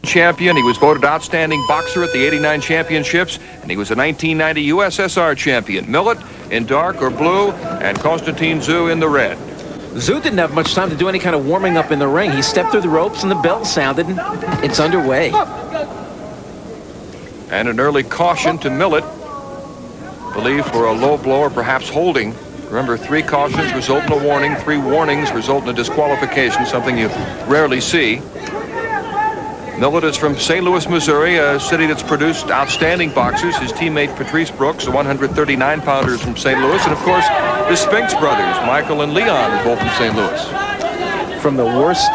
champion. He was voted outstanding boxer at the '89 championships, and he was a 1990 USSR champion. Millet in dark or blue, and Konstantin Tsyzu in the red. Tsyzu didn't have much time to do any kind of warming up in the ring. He stepped through the ropes and the bell sounded, and it's underway. And an early caution to Millet, believed for a low blow or perhaps holding. Remember, 3 cautions result in a warning, 3 warnings result in a disqualification, something you rarely see. Millet is from St. Louis, Missouri, a city that's produced outstanding boxers. His teammate Patrice Brooks, a 139-pounder from St. Louis, and of course the Spinks brothers, Michael and Leon, both from St. Louis. From the worst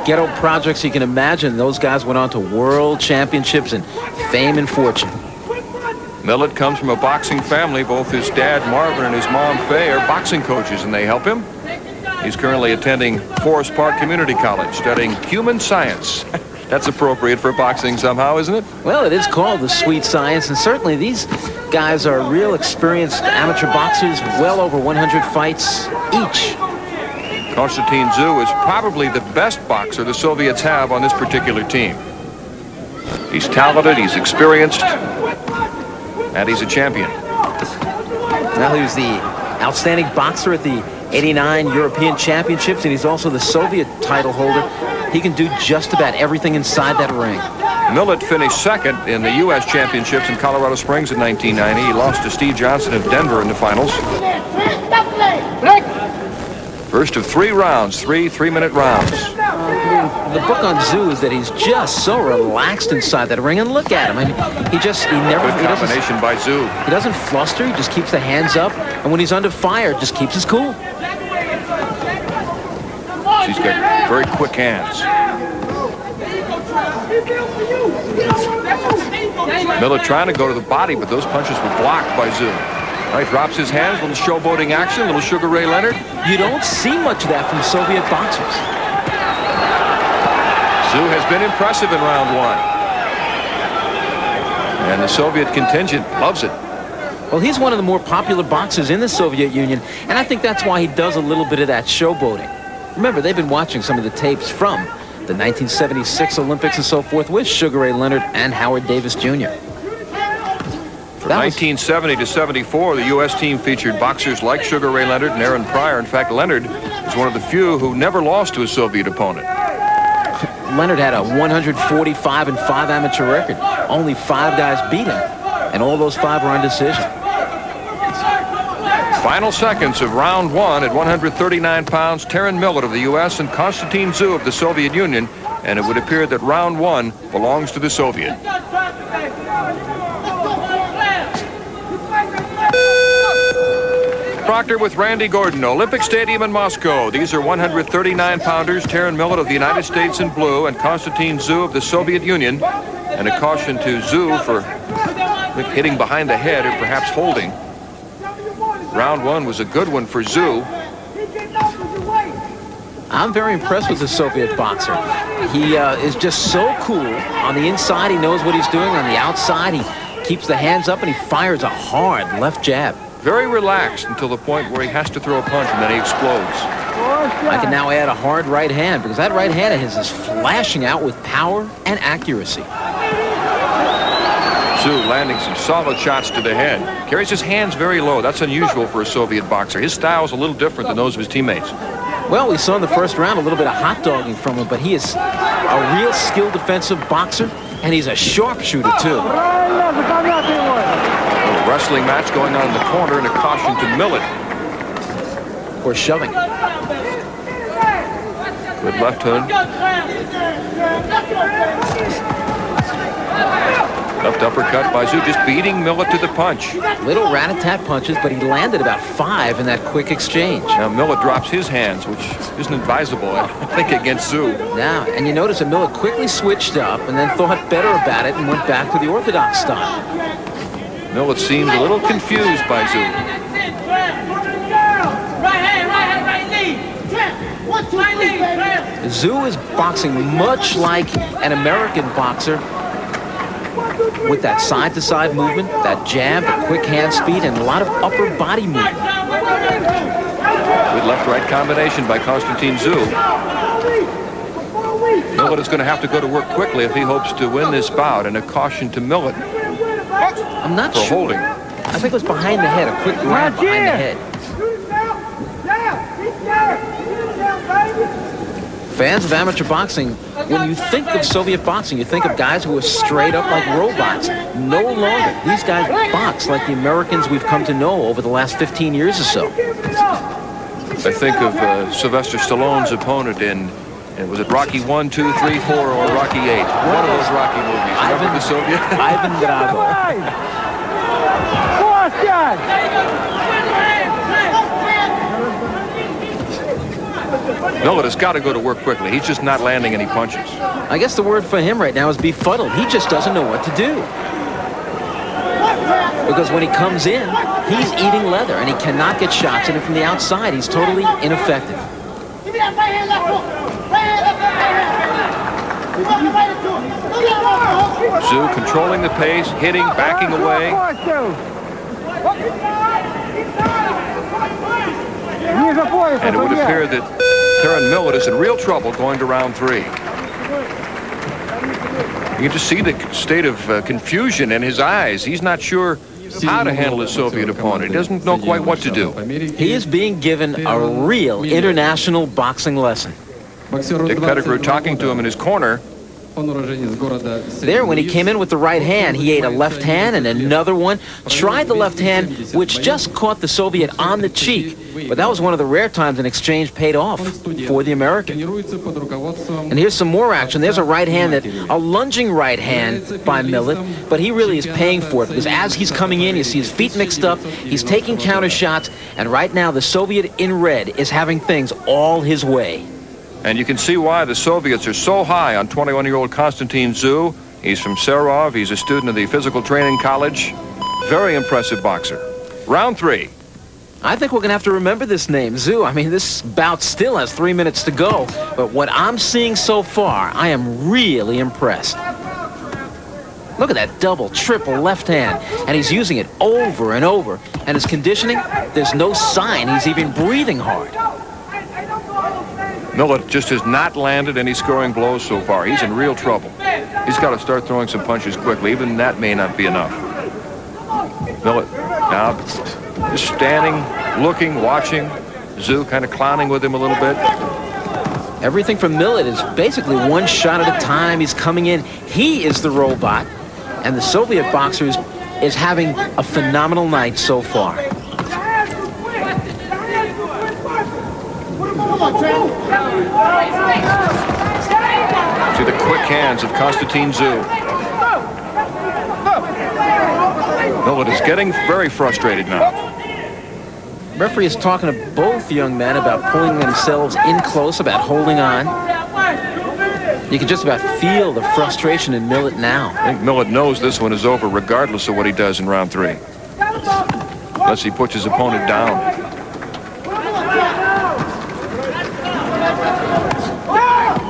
ghetto projects you can imagine, those guys went on to world championships and fame and fortune. Millet comes from a boxing family. Both his dad, Marvin, and his mom, Faye, are boxing coaches, and they help him. He's currently attending Forest Park Community College, studying human science. That's appropriate for boxing somehow, isn't it? Well, it is called the sweet science, and certainly these guys are real experienced amateur boxers, well over 100 fights each. Konstantin Tsyzu is probably the best boxer the Soviets have on this particular team. He's talented, he's experienced, and he's a champion. Well, he was the outstanding boxer at the '89 European Championships, and he's also the Soviet title holder. He can do just about everything inside that ring. Millet finished second in the U.S. Championships in Colorado Springs in 1990. He lost to Steve Johnson of Denver in the finals. First of 3 rounds, 3 3-minute rounds. The book on Tsyzu is that he's just so relaxed inside that ring, and look at him. I mean, he never. Good combination by Tsyzu. He doesn't fluster. He just keeps the hands up, and when he's under fire, just keeps his cool. He's got very quick hands. Millet trying to go to the body, but those punches were blocked by Tsyzu. All right, drops his hands, little showboating action, little Sugar Ray Leonard. You don't see much of that from Soviet boxers. Tsyzu has been impressive in round 1. And the Soviet contingent loves it. Well, he's one of the more popular boxers in the Soviet Union, and I think that's why he does a little bit of that showboating. Remember, they've been watching some of the tapes from the 1976 Olympics and so forth with Sugar Ray Leonard and Howard Davis Jr. From 1970 to 74, the U.S. team featured boxers like Sugar Ray Leonard and Aaron Pryor. In fact, Leonard is one of the few who never lost to a Soviet opponent. Leonard had a 145-5 amateur record. Only 5 guys beat him, and all those 5 were on decision. Final seconds of round 1 at 139 pounds, Terron Millet of the U.S. and Konstantin Tsyzu of the Soviet Union, and it would appear that round 1 belongs to the Soviet. Proctor with Randy Gordon, Olympic Stadium in Moscow. These are 139-pounders, Terron Millet of the United States in blue and Konstantin Tsyzu of the Soviet Union. And a caution to Tsyzu for hitting behind the head or perhaps holding. Round 1 was a good one for Tsyzu. I'm very impressed with the Soviet boxer. He is just so cool. On the inside, he knows what he's doing. On the outside, he keeps the hands up and he fires a hard left jab. Very relaxed until the point where he has to throw a punch and then he explodes. I can now add a hard right hand because that right hand of his is flashing out with power and accuracy. Tsyzu landing some solid shots to the head. Carries his hands very low. That's unusual for a Soviet boxer. His style is a little different than those of his teammates. Well, we saw in the first round a little bit of hot dogging from him, but he is a real skilled defensive boxer, and he's a sharpshooter, too. A wrestling match going on in the corner and a caution to Millet. Or shoving. Good left hook. Left uppercut by Tsyzu, just beating Millet to the punch. Little rat-a-tat punches, but he landed about 5 in that quick exchange. Now Millet drops his hands, which isn't advisable, I think, against Tsyzu. Now, and you notice that Millet quickly switched up and then thought better about it and went back to the orthodox style. Millet seems a little confused by Tsyzu. Tsyzu is boxing much like an American boxer, with that side-to-side movement, that jab, the quick hand speed, and a lot of upper body movement. Good left-right combination by Konstantin Tsyzu. Millet is going to have to go to work quickly if he hopes to win this bout, and a caution to Millet I'm not for sure. holding. I think it was behind the head, a quick grab behind the head. Fans of amateur boxing, when you think of Soviet boxing, you think of guys who are straight up like robots. No longer. These guys box like the Americans we've come to know over the last 15 years or so. I think of Sylvester Stallone's opponent in, was it Rocky 1, 2, 3, 4, or Rocky 8? One of those Rocky movies. Remember the Soviet? Ivan Drago. Millet has got to go to work quickly. He's just not landing any punches. I guess the word for him right now is befuddled. He just doesn't know what to do. Because when he comes in, he's eating leather, and he cannot get shots in it from the outside. He's totally ineffective. Tsyzu controlling the pace, hitting, backing away. And it would appear that Terron Millet is in real trouble going to round 3. You can just see the state of confusion in his eyes. He's not sure how to handle his Soviet opponent. He doesn't know quite what to do. He is being given a real international boxing lesson. Dick Pettigrew talking to him in his corner. There, when he came in with the right hand, he ate a left hand and another one. Tried the left hand, which just caught the Soviet on the cheek. But that was one of the rare times an exchange paid off for the American. And here's some more action. There's a right hand, a lunging right hand by Millet. But he really is paying for it, because as he's coming in, you see his feet mixed up. He's taking counter shots. And right now, the Soviet in red is having things all his way. And you can see why the Soviets are so high on 21-year-old Konstantin Tsyzu. He's from Serov. He's a student of the Physical Training College. Very impressive boxer. Round 3. I think we're going to have to remember this name, Tsyzu. I mean, this bout still has 3 minutes to go. But what I'm seeing so far, I am really impressed. Look at that double, triple left hand. And he's using it over and over. And his conditioning, there's no sign he's even breathing hard. Millet just has not landed any scoring blows so far. He's in real trouble. He's got to start throwing some punches quickly. Even that may not be enough. Millet now just standing, looking, watching. Tsyzu kind of clowning with him a little bit. Everything from Millet is basically one shot at a time. He's coming in. He is the robot. And the Soviet boxer is having a phenomenal night so far. See the quick hands of Konstantin Tsyzu. Millet is getting very frustrated now. Referee is talking to both young men about pulling themselves in close, about holding on. You can just about feel the frustration in Millet now. I think Millet knows this one is over regardless of what he does in round 3. Unless he puts his opponent down.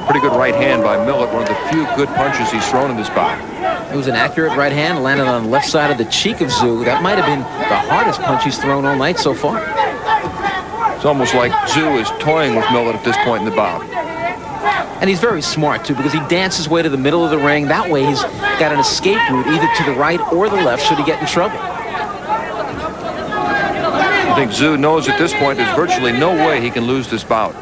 Pretty good right hand by Millet, one of the few good punches he's thrown in this bout. It was an accurate right hand, landed on the left side of the cheek of Tsyzu. That might have been the hardest punch he's thrown all night so far. It's almost like Tsyzu is toying with Millet at this point in the bout. And he's very smart, too, because he dances his way to the middle of the ring. That way he's got an escape route either to the right or the left should he get in trouble. I think Tsyzu knows at this point there's virtually no way he can lose this bout.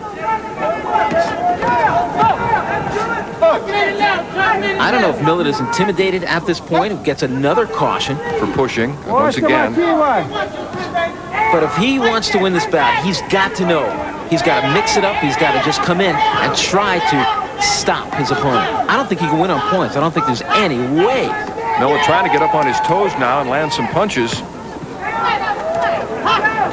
I don't know if Millet is intimidated at this point. He gets another caution. For pushing, once again. But if he wants to win this bout, he's got to know. He's got to mix it up. He's got to just come in and try to stop his opponent. I don't think he can win on points. I don't think there's any way. Millet trying to get up on his toes now and land some punches.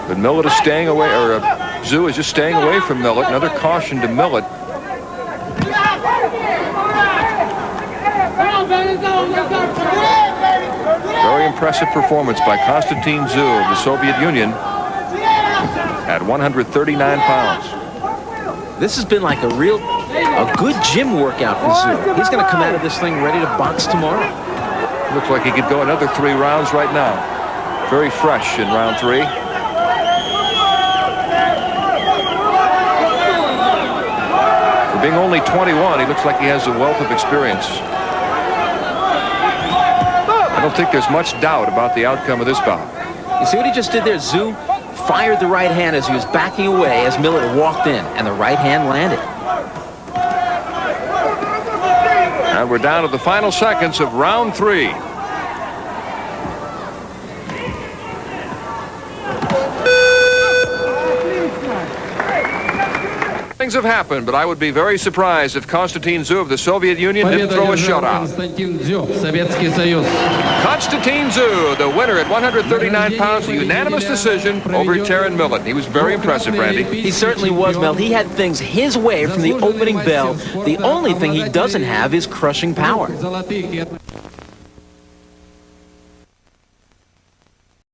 But Millet is staying away, or Tsyzu is just staying away from Millet. Another caution to Millet. Very impressive performance by Konstantin Tsyzu of the Soviet Union at 139 pounds. This has been like a good gym workout for Tsyzu. He's going to come out of this thing ready to box tomorrow. Looks like he could go another 3 rounds right now. Very fresh in round 3. For being only 21, he looks like he has a wealth of experience. I don't think there's much doubt about the outcome of this bout. You see what he just did there? Tsyzu fired the right hand as he was backing away as Millet walked in, and the right hand landed. And we're down to the final seconds of round 3. Things have happened, but I would be very surprised if Konstantin Tsyzu of the Soviet Union didn't throw a shutout. Konstantin Tsyzu, the winner at 139 pounds, a unanimous decision over Terron Millet. He was very impressive, Randy. He certainly was, Mel. He had things his way from the opening bell. The only thing he doesn't have is crushing power.